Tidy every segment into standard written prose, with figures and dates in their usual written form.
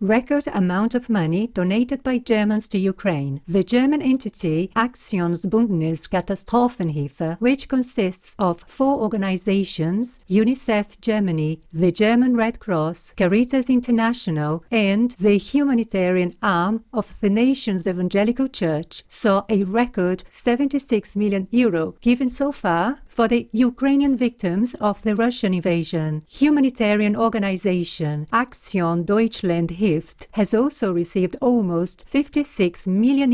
record amount of money donated by Germans to Ukraine. The German entity Aktionsbündnis Katastrophenhilfe, which consists of 4 organizations, UNICEF Germany, the German Red Cross, Charities International, and the humanitarian arm of the nation's evangelical church, saw a record €76 million given so far for the Ukrainian victims of the Russian invasion. Humanitarian organization Aktion Deutschland Hilft has also received almost €56 million,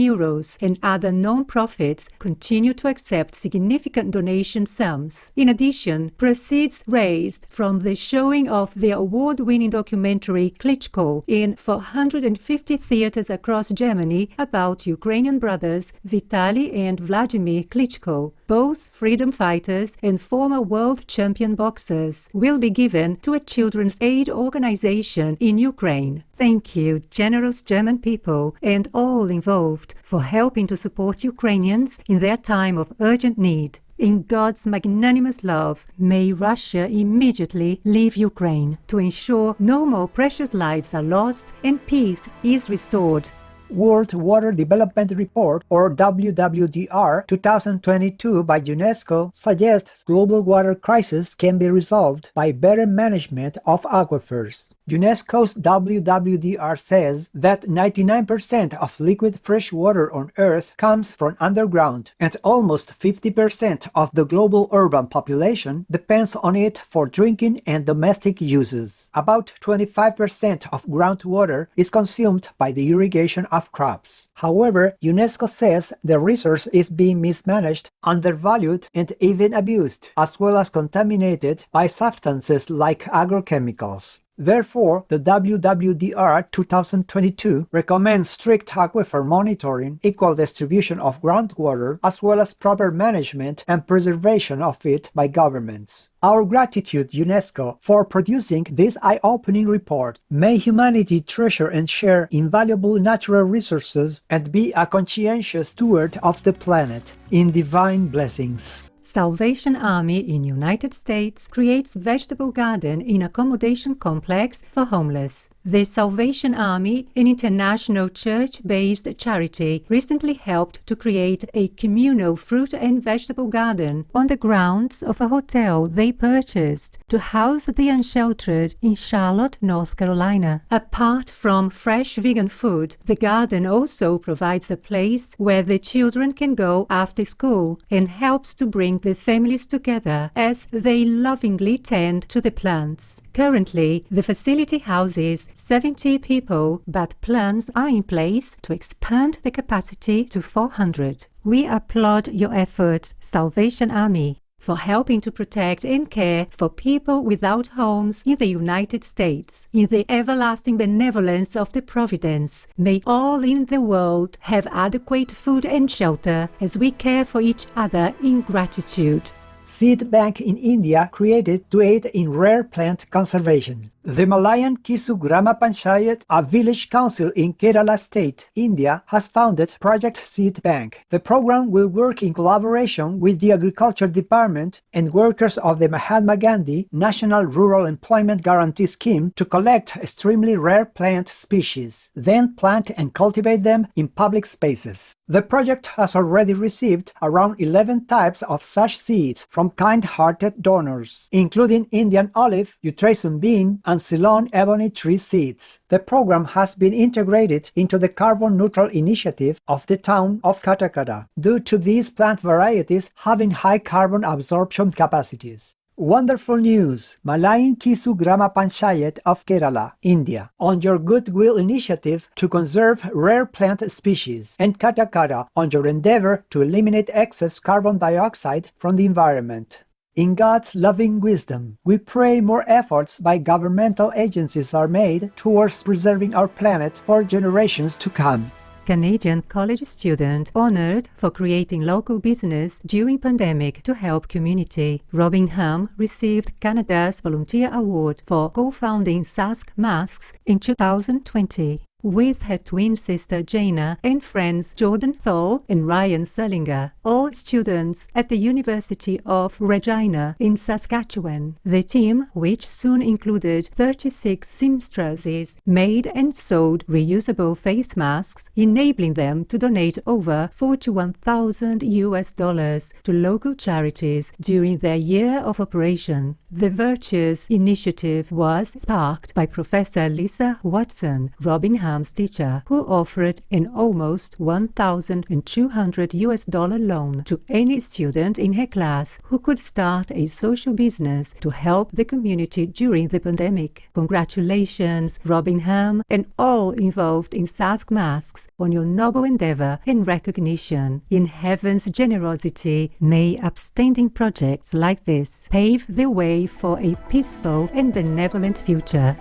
and other non-profits continue to accept significant donation sums. In addition, proceeds raised from the showing of the award-winning documentary Klitschko in 450 theaters across Germany about Ukrainian brothers Vitaly and Vladimir Klitschko, both freedom fighters and former world champion boxers, will be given to a children's aid organization in Ukraine. Thank you, generous German people and all involved, for helping to support Ukrainians in their time of urgent need. In God's magnanimous love, may Russia immediately leave Ukraine to ensure no more precious lives are lost and peace is restored. World Water Development Report, or WWDR 2022 by UNESCO, suggests global water crisis can be resolved by better management of aquifers. UNESCO's WWDR says that 99% of liquid fresh water on Earth comes from underground, and almost 50% of the global urban population depends on it for drinking and domestic uses. About 25% of groundwater is consumed by the irrigation of crops. However, UNESCO says the resource is being mismanaged, undervalued, and even abused, as well as contaminated by substances like agrochemicals. Therefore, the WWDR 2022 recommends strict aquifer monitoring, equal distribution of groundwater, as well as proper management and preservation of it by governments. Our gratitude, UNESCO, for producing this eye-opening report. May humanity treasure and share invaluable natural resources and be a conscientious steward of the planet in divine blessings. Salvation Army in United States creates vegetable garden in accommodation complex for homeless. The Salvation Army, an international church-based charity, recently helped to create a communal fruit and vegetable garden on the grounds of a hotel they purchased to house the unsheltered in Charlotte, North Carolina. Apart from fresh vegan food, the garden also provides a place where the children can go after school and helps to bring the families together as they lovingly tend to the plants. Currently, the facility houses 70 people, but plans are in place to expand the capacity to 400. We applaud your efforts, Salvation Army, for helping to protect and care for people without homes in the United States. In the everlasting benevolence of the Providence, may all in the world have adequate food and shelter as we care for each other in gratitude. Seed Bank in India created to aid in rare plant conservation. The Malayan Kisu Grama Panchayat, a village council in Kerala state, India, has founded Project Seed Bank. The program will work in collaboration with the Agriculture Department and workers of the Mahatma Gandhi National Rural Employment Guarantee Scheme to collect extremely rare plant species, then plant and cultivate them in public spaces. The project has already received around 11 types of such seeds from kind-hearted donors, including Indian olive, Utrasum bean, and Ceylon ebony tree seeds. The program has been integrated into the carbon neutral initiative of the town of Katakata due to these plant varieties having high carbon absorption capacities. Wonderful news! Malayan Kisu Grama Panchayat of Kerala, India, on your goodwill initiative to conserve rare plant species, and Katakata on your endeavor to eliminate excess carbon dioxide from the environment. In God's loving wisdom, we pray more efforts by governmental agencies are made towards preserving our planet for generations to come. Canadian college student honored for creating local business during pandemic to help community. Robin Ham received Canada's Volunteer Award for co-founding Sask Masks in 2020. with her twin sister Jana and friends Jordan Thor and Ryan Serlinger, all students at the University of Regina in Saskatchewan. The team, which soon included 36 seamstresses, made and sold reusable face masks, enabling them to donate over $41,000 to local charities during their year of operation. The Virtuous initiative was sparked by Professor Lisa Watson, Robingham's teacher, who offered an almost $1,200 loan to any student in her class who could start a social business to help the community during the pandemic. Congratulations, Robingham, and all involved in Sask Masks, on your noble endeavor and recognition. In heaven's generosity, may upstanding projects like this pave the way for a peaceful and benevolent future.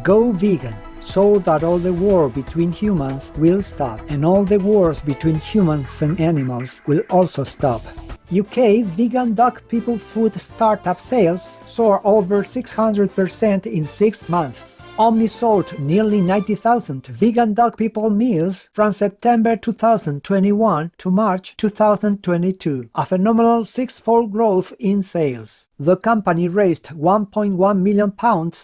Go vegan, so that all the war between humans will stop, and all the wars between humans and animals will also stop. UK vegan dog people food startup sales soar over 600% in 6 months. Omni sold nearly 90,000 vegan dog people meals from September 2021 to March 2022, a phenomenal 6-fold growth in sales. The company raised £1.1 million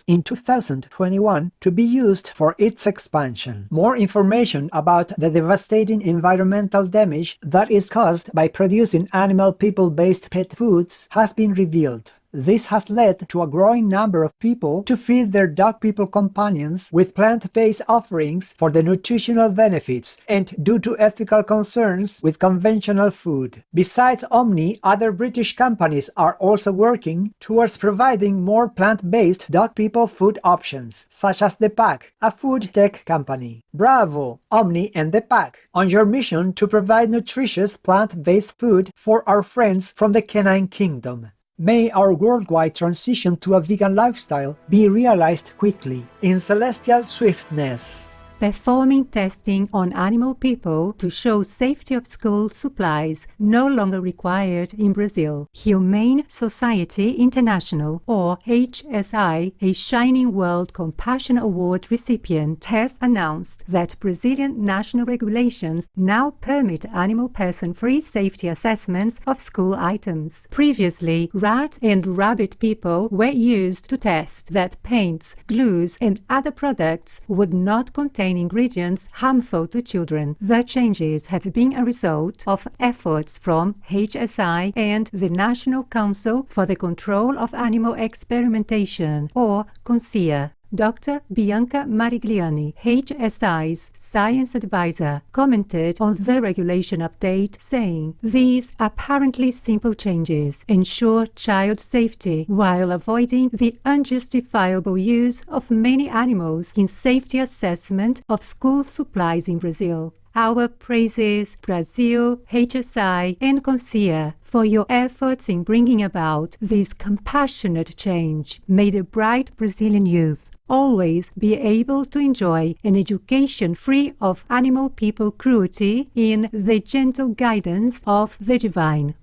in 2021 to be used for its expansion. More information about the devastating environmental damage that is caused by producing animal people-based pet foods has been revealed. This has led to a growing number of people to feed their dog people companions with plant-based offerings for the nutritional benefits and due to ethical concerns with conventional food. Besides Omni, other British companies are also working towards providing more plant-based dog people food options, such as The Pack, a food tech company. Bravo, Omni and The Pack, on your mission to provide nutritious plant-based food for our friends from the canine kingdom. May our worldwide transition to a vegan lifestyle be realized quickly, in celestial swiftness. Performing testing on animal people to show safety of school supplies no longer required in Brazil. Humane Society International, or HSI, a Shining World Compassion Award recipient, has announced that Brazilian national regulations now permit animal person-free safety assessments of school items. Previously, rat and rabbit people were used to test that paints, glues, and other products would not contain ingredients harmful to children. The changes have been a result of efforts from HSI and the National Council for the Control of Animal Experimentation, or CONSIA. Dr. Bianca Marigliani, HSI's science advisor, commented on the regulation update, saying, "These apparently simple changes ensure child safety while avoiding the unjustifiable use of many animals in safety assessment of school supplies in Brazil." Our praises, Brazil, HSI, and CONSIA, for your efforts in bringing about this compassionate change. May the bright Brazilian youth always be able to enjoy an education free of animal people cruelty in the gentle guidance of the divine.